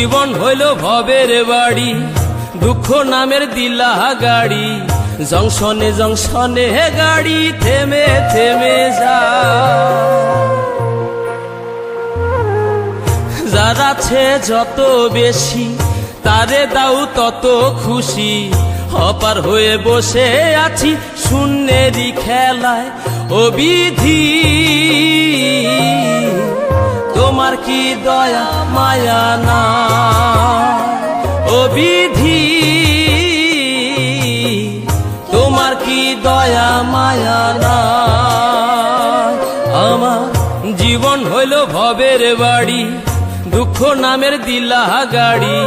জীবন হইল ভবের বাড়ি, দুঃখ নামের দিলা গাড়ি, জংশনে জংশনে গাড়ি থেমে থেমে যায়। যার আছে যত বেশি তারে দাও তত খুশি, অপার হয়ে বসে আছি শূন্যেরই খেলায়। ও বিধি তোমার কি দয়া মায়া না, ও বিধি তোমার কি দয়া মায়া না। আমার জীবন হইল ভবের বাড়ি, দুঃখ নামের দিলা গাড়ি,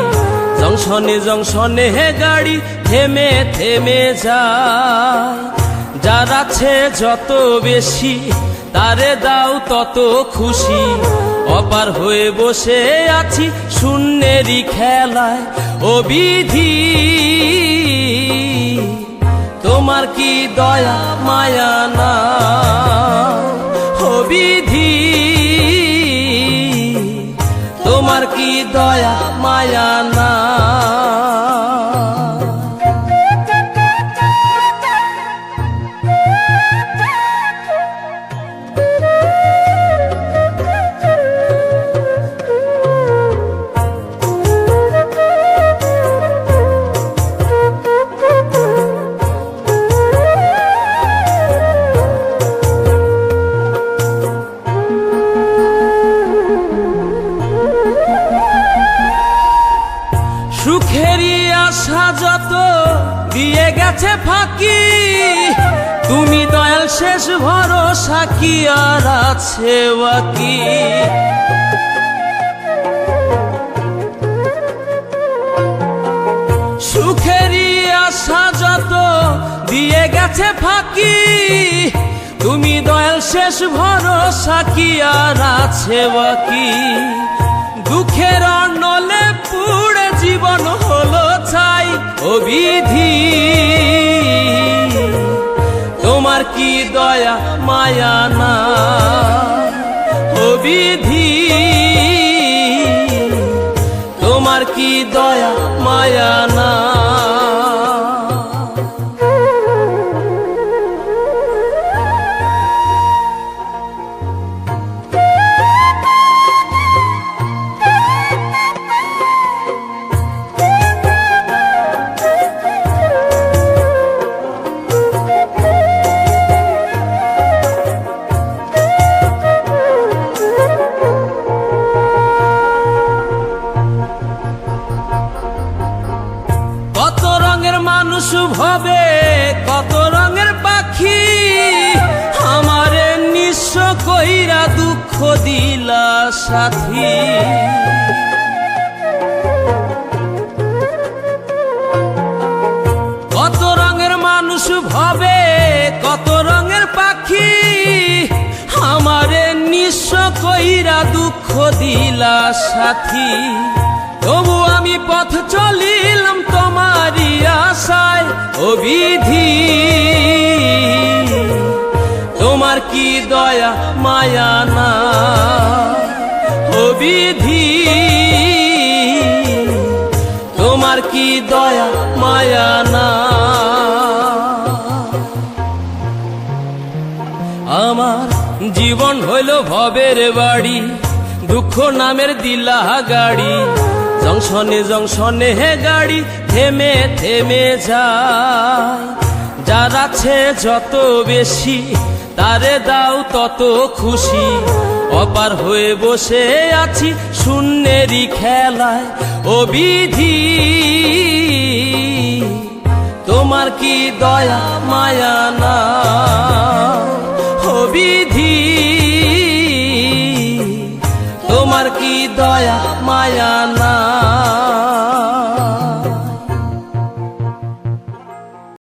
জংশনে জংশনে গাড়ি থেমে থেমে যায়। যার আছে যত বেশি তারে দাও তত খুশি, অপার হয়ে বসে আছি শূন্যেরই খেলায়। ও বিধি তোমার কি দয়া মায়া না, ও বিধি তোমার কি দয়া মায়া না। সুখেরই আশা যত দিয়ে গেছে ফাঁকি, তুমি দয়াল শেষ ভরসা কি আর আছে বাকি। সুখেরই আশা যত দিয়ে গেছে ফাঁকি, তুমি দয়াল শেষ ভরসা কি আর আছে বাকি। দুঃখের অনলে পুড়ে জীবন হলো ছাই, ও বিধি তোমার কি দয়া মায়া না, ও বিধি তোমার কি দয়া মায়া না। কত রঙের মানুষ ভবে কত রঙের পাখি, আমারে নিঃস্ব কইরা দুঃখ দিলা সাথী। কত রঙের মানুষ ভবে কত রঙের পাখি, আমারে নিঃস্ব কইরা দুঃখ দিলা সাথী। তবু আমি পথ চলিলাম তোমারই আশায়, ও বিধি তোমার কি দয়া মায়া না, ও বিধি তোমার কি দয়া মায়া না। আমার জীবন হইল ভবের বাড়ি, দুঃখ নামের দিলা গাড়ি, জংশনে জংশনে গাড়ি থেমে থেমে যায়। যার আছে যত বেশি তারে দাও তত খুশি, অপার হয়ে বসে আছি শূন্যেরই খেলায়। ও বিধি তোমার কি দয়া মায়া না, ও বিধি